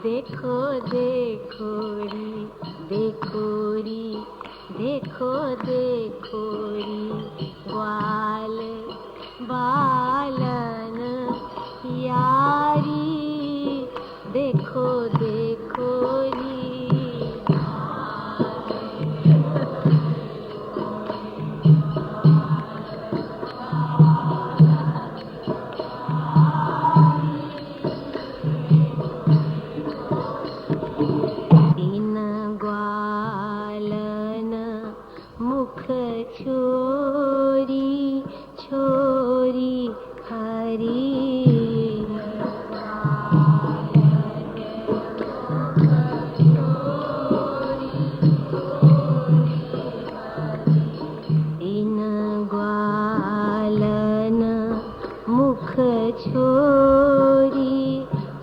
देखो देखो री, देखो री, देखो देखो री, ग्वाल बालन यारी, देखो देखो री। मुख छोरी छोरी हरी, इन ग्वालन मुख छोरी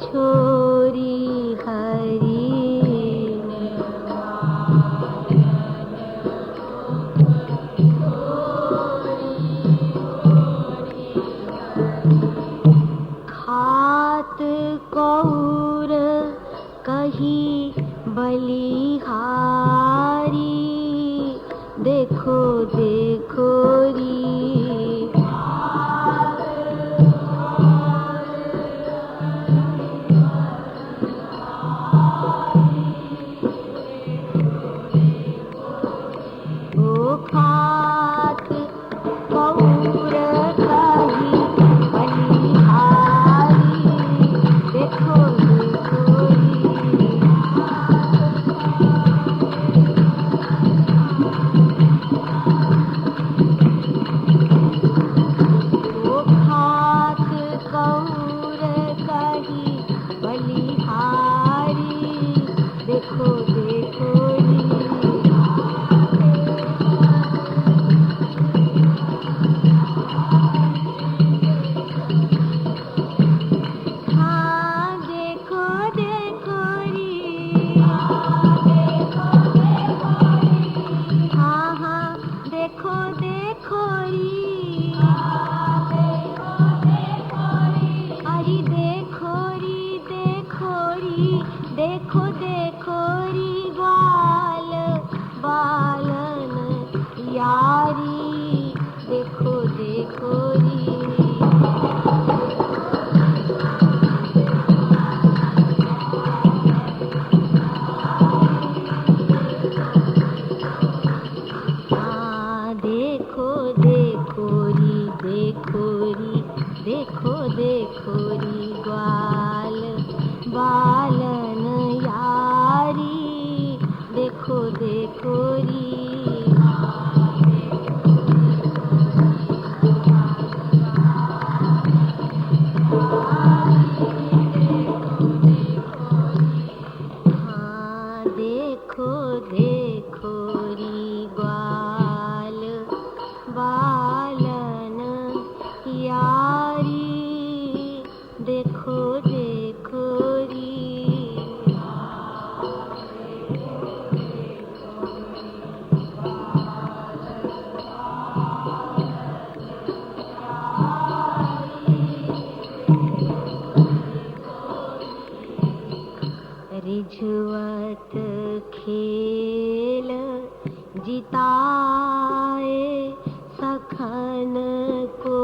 छोरी हरी, कौर कही बलिहारी, देखो देखो री। ओ खात कौर कही बलिहारी, देखो देखो री। ओ खात कौर कही बलिहारी, देखो देखो री। देखो देखो री, ग्वाल बालन यारी, देखो देखो री। देखो देखो री, देखो री, देखो देखो री, ग्वाल बालन यारी, देखो देखो री। हाँ देखो देखो री, ग्वाल बालन यारी, देखो देखो री। रिझवत खेल जिताए सखन को,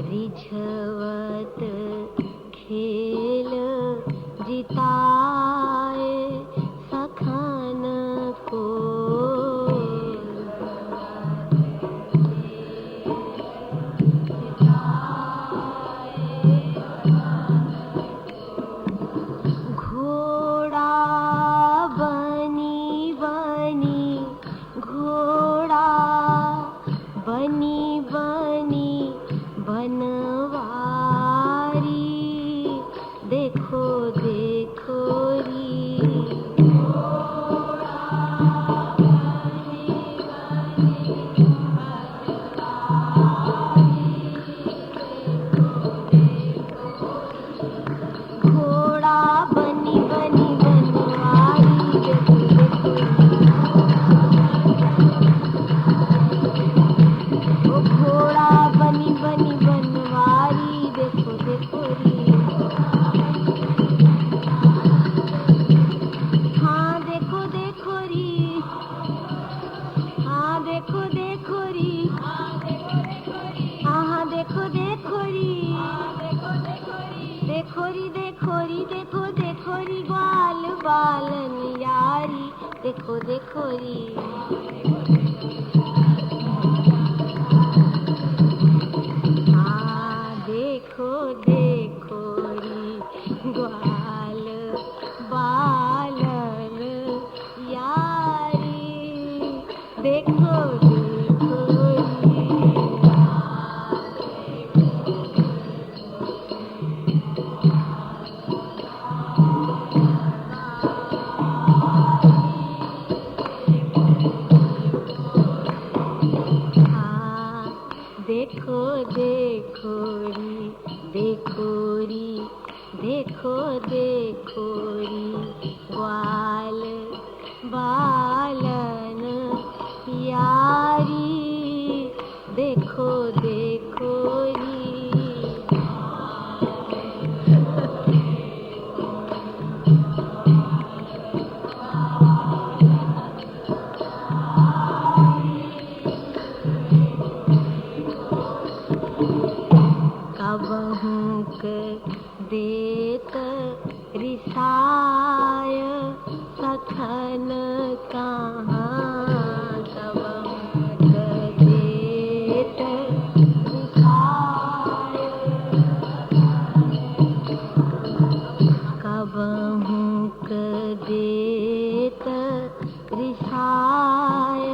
रिझवत खेल जिताए सखन को, बालन यारी, देखो देखो री। हाँ देखो देखो री, ग्वाल बालन यारी, देखो देखो री। देखो देखो री, देखो री, देखो देखो री, ग्वाल बालन यारी, देखो देखो री। कबहुक देत रिसाय सखन कहाँ, कबहुक देत रिसाय, कबहुक देत रिसाय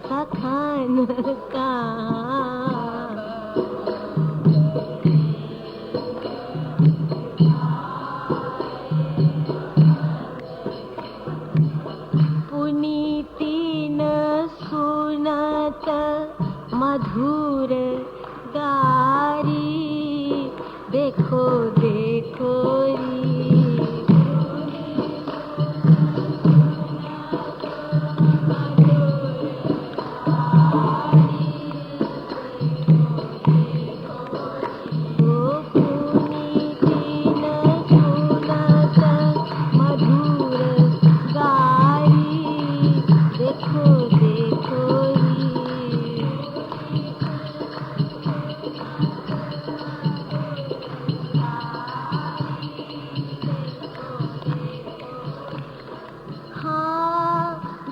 सखन कहाँ। पुनीतिन सुनत मधुर गारी, देखो देखो री।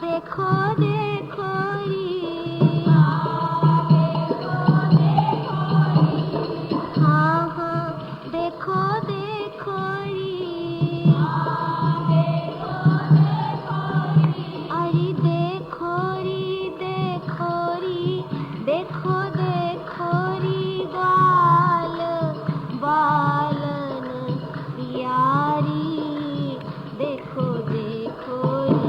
देखो देखो री, हाँ हाँ देखो देखो री, अरे देखो री, देखो री, देखो देखो री, ग्वाल बालन यारी, देखो देखो री।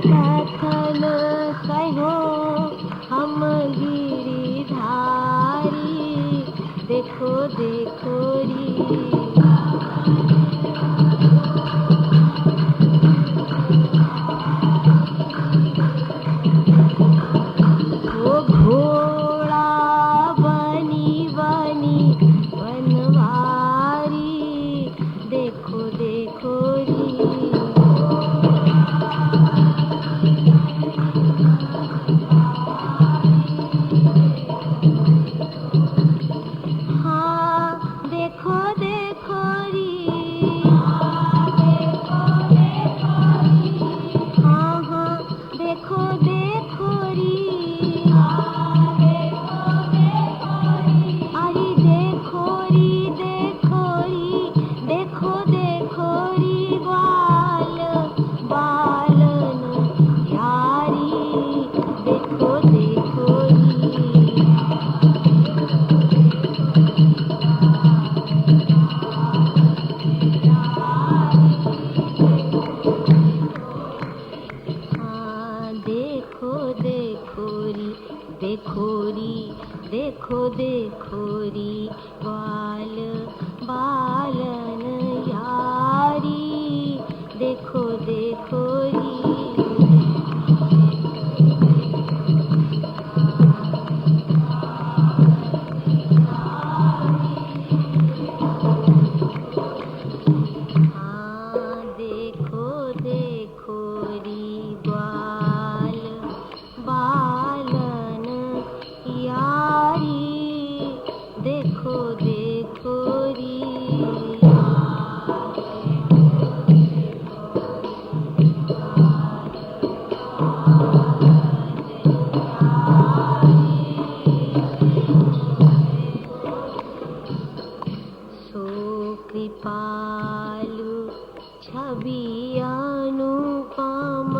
कथन कहो हम गिरिधारी, देखो देखो री। वो घोड़ा बनी बनी बनवारी, देखो देखो री। हाँ देखो देखो री, हाँ हाँ देखो देखो री। अरे देखो री देखो री, देखो देखो री बाल बालन यारी, देखो देखो री। हाँ देखो देखो री, देखो री, देखो देखो री बाल बालन यारी, देखो देखो री। हाँ देखो देखो री ग्वाल बालन यारी, देखो देखो री। सो कृपालु छवि अनुपम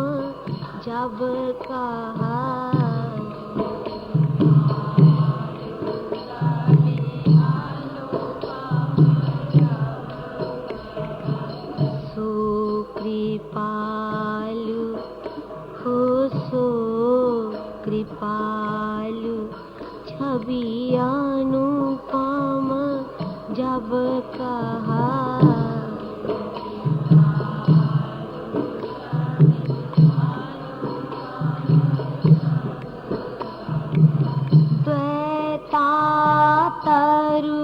जब कहा, सो कृपालु हो सो कृपालु छवि अनुपम जब कहा। द्वैतातरु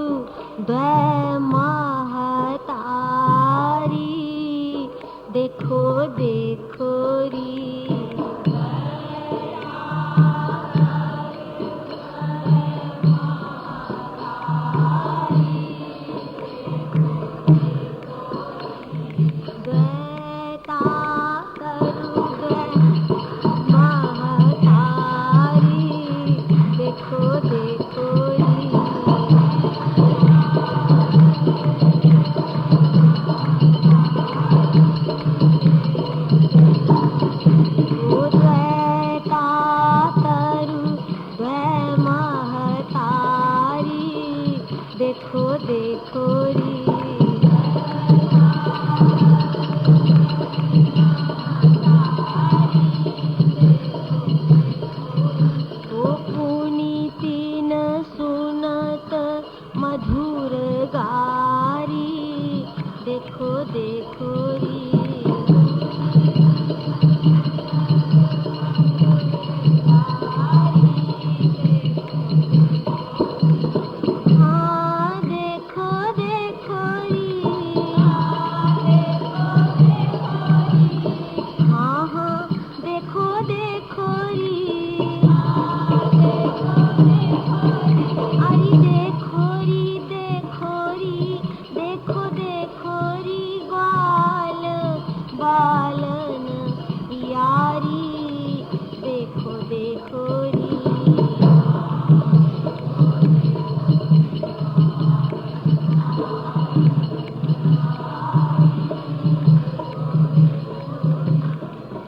द्वै महतारी, देखो देखो री। द्वैतातरु द्वै महतारी, देखो देखो री। वो द्वैतातरु द्वै महतारी, देखो देखो री। वो पुनीति न सुनत मधुर गारी, देखो देखो री। हाँ देखो देखो री, हाँ हाँ देखो देखो री। अरे देखो री देखो री, देखो देखो री ग्वाल बालन यारी, देखो देखो री।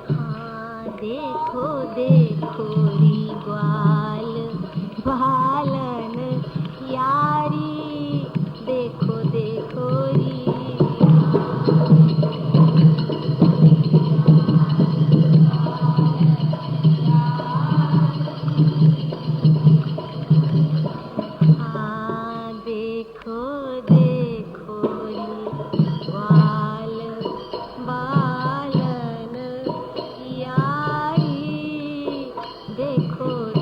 हाँ देखो देखो री ग्वाल बालन यारी, देखो देखो री। देखो री।